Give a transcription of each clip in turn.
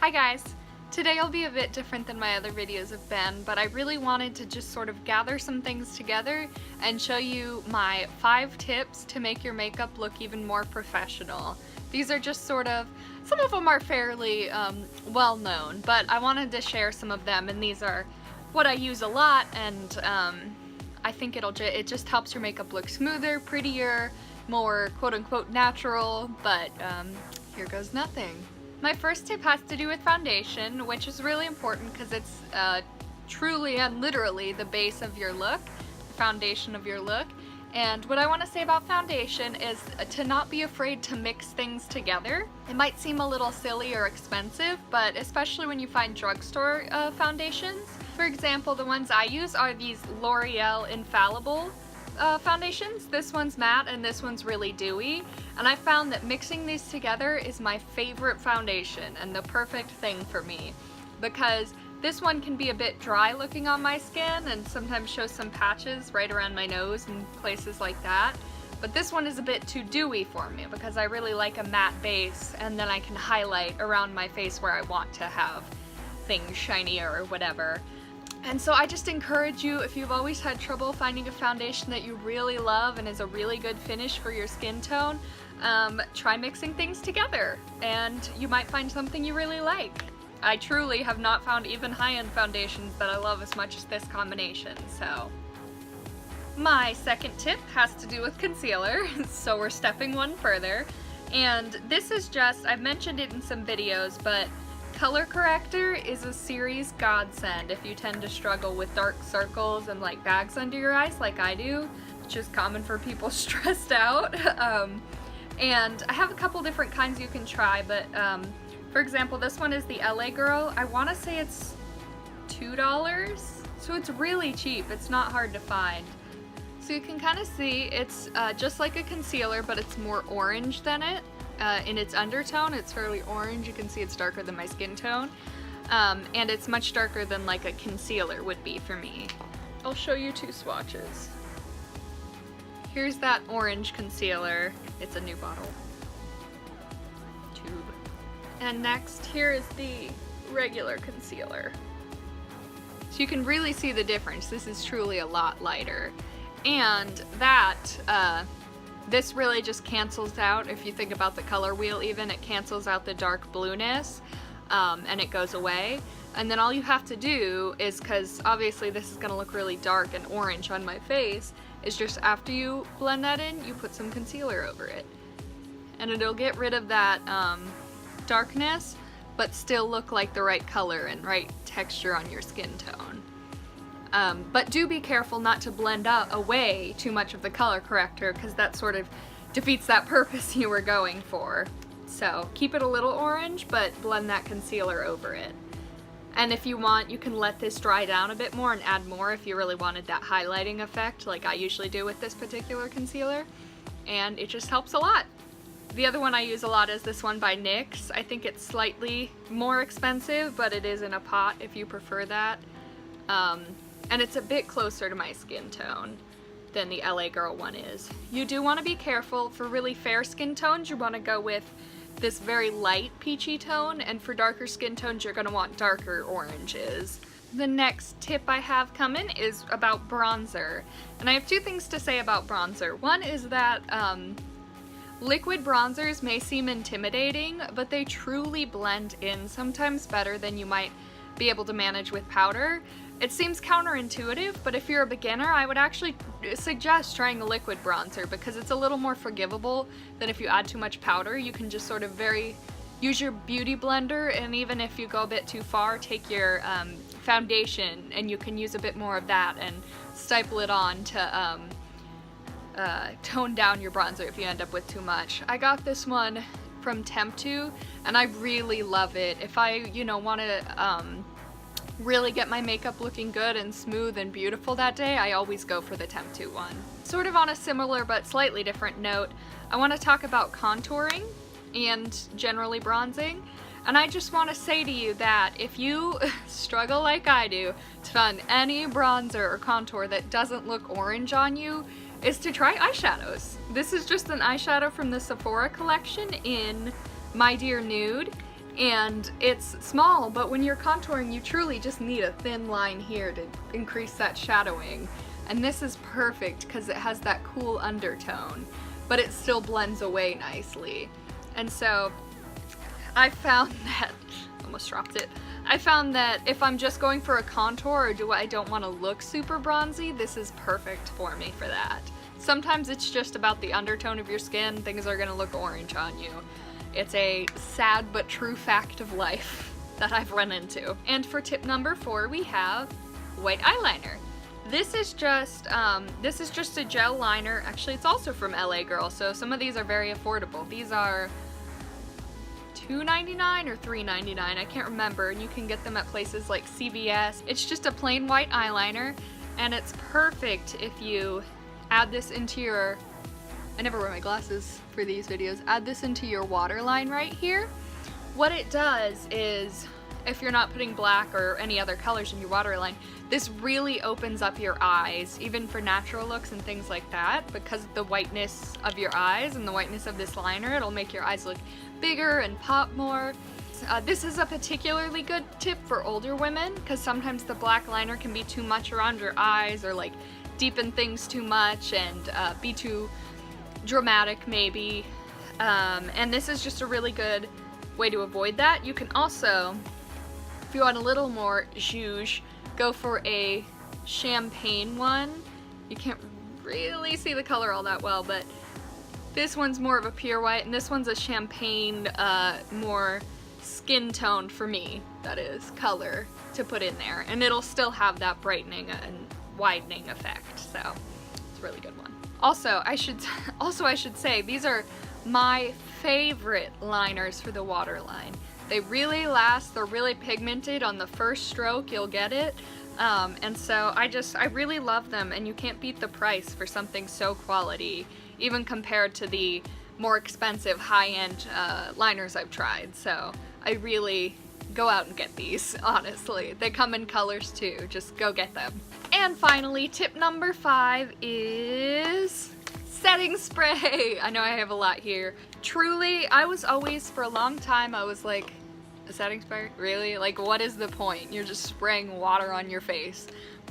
Hi guys! Today will be a bit different than my other videos have been, but I really wanted to just sort of gather some things together and show you my 5 tips to make your makeup look even more professional. These are just sort of, some of them are fairly well known, but I wanted to share some of them, and these are what I use a lot, and I think it just helps your makeup look smoother, prettier, more quote-unquote natural, but here goes nothing. My first tip has to do with foundation, which is really important because it's truly and literally the base of your look, the foundation of your look. And what I want to say about foundation is to not be afraid to mix things together. It might seem a little silly or expensive, but especially when you find drugstore foundations. For example, the ones I use are these L'Oreal Infallible foundations. This one's matte and this one's really dewy, and I found that mixing these together is my favorite foundation and the perfect thing for me, because this one can be a bit dry looking on my skin and sometimes show some patches right around my nose and places like that, but this one is a bit too dewy for me because I really like a matte base, and then I can highlight around my face where I want to have things shinier or whatever. And so I just encourage you, if you've always had trouble finding a foundation that you really love and is a really good finish for your skin tone, try mixing things together and you might find something you really like. I truly have not found even high-end foundations that I love as much as this combination, so. My second tip has to do with concealer, so we're stepping one further. And this is just, I've mentioned it in some videos, but color corrector is a serious godsend if you tend to struggle with dark circles and like bags under your eyes like I do, which is common for people stressed out. And I have a couple different kinds you can try, but for example, this one is the LA Girl. I want to say it's $2, so it's really cheap. It's not hard to find. So you can kind of see it's just like a concealer, but it's more orange than it. In its undertone, it's fairly orange. You can see it's darker than my skin tone. And it's much darker than like a concealer would be for me. I'll show you 2 swatches. Here's that orange concealer. It's a new bottle. Tube. And next, here is the regular concealer. So you can really see the difference. This is truly a lot lighter. And that, this really just cancels out, if you think about the color wheel even, it cancels out the dark blueness, and it goes away. And then all you have to do is, because obviously this is going to look really dark and orange on my face, is just after you blend that in, you put some concealer over it. And it'll get rid of that darkness, but still look like the right color and right texture on your skin tone. But do be careful not to blend away too much of the color corrector, because that sort of defeats that purpose you were going for. So keep it a little orange, but blend that concealer over it. And if you want, you can let this dry down a bit more and add more if you really wanted that highlighting effect, like I usually do with this particular concealer. And it just helps a lot. The other one I use a lot is this one by NYX. I think it's slightly more expensive, but it is in a pot if you prefer that. And it's a bit closer to my skin tone than the LA Girl one is. You do want to be careful. For really fair skin tones, you want to go with this very light peachy tone, and for darker skin tones, you're going to want darker oranges. The next tip I have coming is about bronzer. And I have 2 things to say about bronzer. One is that liquid bronzers may seem intimidating, but they truly blend in sometimes better than you might be able to manage with powder. It seems counterintuitive, but if you're a beginner, I would actually suggest trying a liquid bronzer because it's a little more forgivable than if you add too much powder. You can just sort of use your beauty blender, and even if you go a bit too far, take your foundation and you can use a bit more of that and staple it on to tone down your bronzer if you end up with too much. I got this one from Temptu and I really love it. If I, want to really get my makeup looking good and smooth and beautiful that day, I always go for the Temptu one. Sort of on a similar but slightly different note, I want to talk about contouring and generally bronzing. And I just want to say to you that if you struggle like I do to find any bronzer or contour that doesn't look orange on you, is to try eyeshadows. This is just an eyeshadow from the Sephora collection in My Dear Nude, And it's small, but when you're contouring, you truly just need a thin line here to increase that shadowing. And this is perfect because it has that cool undertone, but it still blends away nicely. And so I found that, almost dropped it, I found that if I'm just going for a contour or I don't want to look super bronzy, this is perfect for me for that. Sometimes it's just about the undertone of your skin, things are going to look orange on you. It's a sad but true fact of life that I've run into. And for tip number 4, we have white eyeliner. This is just a gel liner. Actually, it's also from LA Girl, so some of these are very affordable. These are $2.99 or $3.99, I can't remember, and you can get them at places like CVS. It's just a plain white eyeliner, and it's perfect if you add this into your, I never wear my glasses for these videos, add this into your waterline right here. What it does is, if you're not putting black or any other colors in your waterline, this really opens up your eyes, even for natural looks and things like that, because of the whiteness of your eyes and the whiteness of this liner. It'll make your eyes look bigger and pop more. This is a particularly good tip for older women, because sometimes the black liner can be too much around your eyes or like deepen things too much and be too dramatic maybe. And this is just a really good way to avoid that. You can also, if you want a little more zhuzh, go for a champagne one. You can't really see the color all that well, but this one's more of a pure white, and this one's a champagne, more skin toned for me, that is, color to put in there. And it'll still have that brightening and widening effect, so it's a really good one. Also, I should say, these are my favorite liners for the waterline. They really last, they're really pigmented. On the first stroke you'll get it, and so I really love them, and you can't beat the price for something so quality, even compared to the more expensive high-end liners I've tried. So I really go out and get these, honestly. They come in colors too, just go get them. And finally, tip number 5 is setting spray. I know I have a lot here. Truly, I was always, for a long time, I was like, a setting spray? Really? Like, what is the point? You're just spraying water on your face.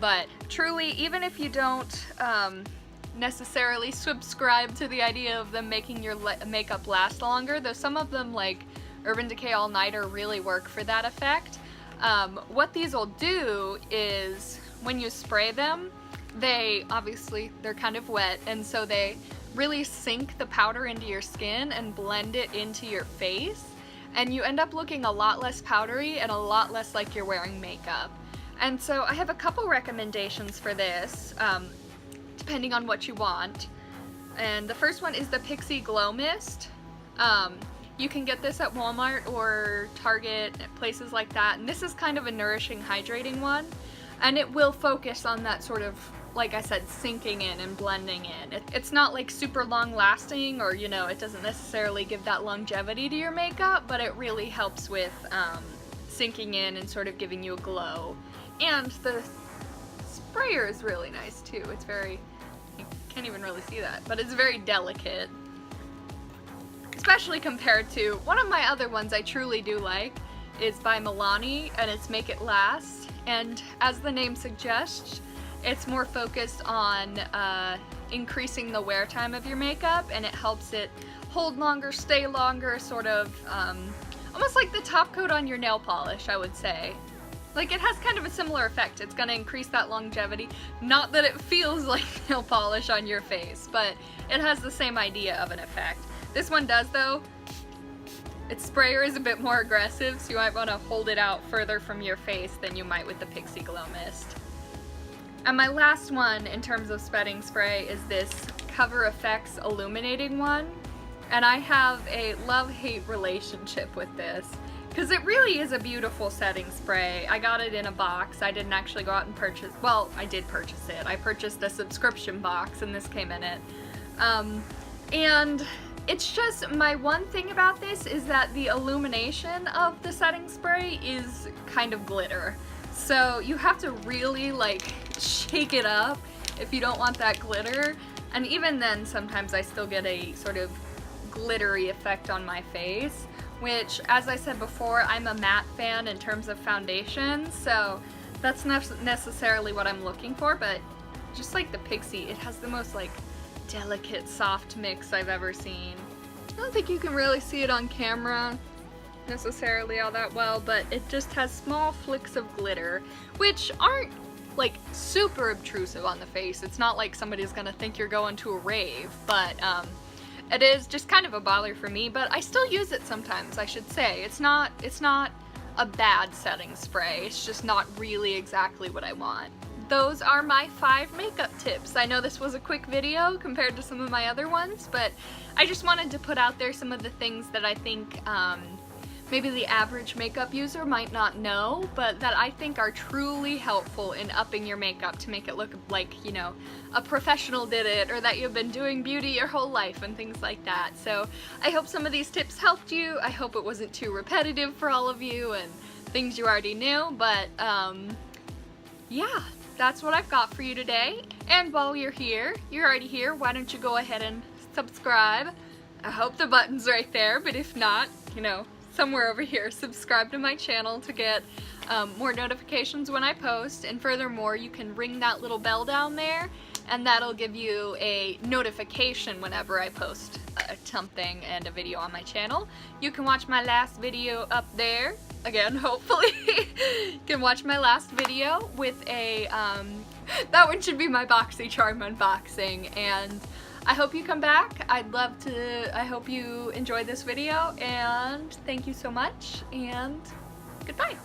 But truly, even if you don't necessarily subscribe to the idea of them making your makeup last longer, though some of them, like Urban Decay All Nighter, really work for that effect. What these will do is, when you spray them, they're kind of wet, and so they really sink the powder into your skin and blend it into your face, and you end up looking a lot less powdery and a lot less like you're wearing makeup. And so I have a couple recommendations for this, depending on what you want. And the first one is the Pixi Glow Mist. You can get this at Walmart or Target, places like that, and this is kind of a nourishing, hydrating one, and it will focus on that sort of, like I said, sinking in and blending in. It's not like super long lasting, or, you know, it doesn't necessarily give that longevity to your makeup, but it really helps with sinking in and sort of giving you a glow. And the sprayer is really nice too. It's very, you can't even really see that, but it's very delicate. Especially compared to one of my other ones I truly do like is by Milani, and it's Make It Last. And as the name suggests, it's more focused on increasing the wear time of your makeup, and it helps it hold longer, stay longer, sort of almost like the top coat on your nail polish, I would say. Like, it has kind of a similar effect. It's gonna increase that longevity. Not that it feels like nail polish on your face, but it has the same idea of an effect. This one does, though. Its sprayer is a bit more aggressive, so you might want to hold it out further from your face than you might with the Pixi Glow Mist. And my last one in terms of setting spray is this Cover FX Illuminating one. And I have a love-hate relationship with this, because it really is a beautiful setting spray. I got it in a box. I didn't actually go out and purchase, well, I did purchase it. I purchased a subscription box, and this came in it. And it's just, my one thing about this is that the illumination of the setting spray is kind of glitter. So you have to really, like, shake it up if you don't want that glitter. And even then, sometimes I still get a sort of glittery effect on my face. which, as I said before, I'm a matte fan in terms of foundation, so that's not necessarily what I'm looking for, but just like the Pixi, it has the most like delicate soft mix I've ever seen. I don't think you can really see it on camera necessarily all that well, but it just has small flicks of glitter, which aren't like super obtrusive on the face. It's not like somebody's gonna think you're going to a rave, but it is just kind of a bother for me, but I still use it sometimes, I should say. It's not a bad setting spray, it's just not really exactly what I want. Those are my 5 makeup tips. I know this was a quick video compared to some of my other ones, but I just wanted to put out there some of the things that I think maybe the average makeup user might not know, but that I think are truly helpful in upping your makeup to make it look like, you know, a professional did it, or that you've been doing beauty your whole life and things like that. So I hope some of these tips helped you. I hope it wasn't too repetitive for all of you and things you already knew, but yeah, that's what I've got for you today. And while you're already here, why don't you go ahead and subscribe? I hope the button's right there, but if not, you know, somewhere over here, subscribe to my channel to get more notifications when I post, and furthermore, you can ring that little bell down there, and that'll give you a notification whenever I post something and a video on my channel. You can watch my last video up there, again, hopefully. You can watch my last video with a, that one should be my BoxyCharm unboxing, and I hope you come back. I hope you enjoyed this video, and thank you so much, and goodbye.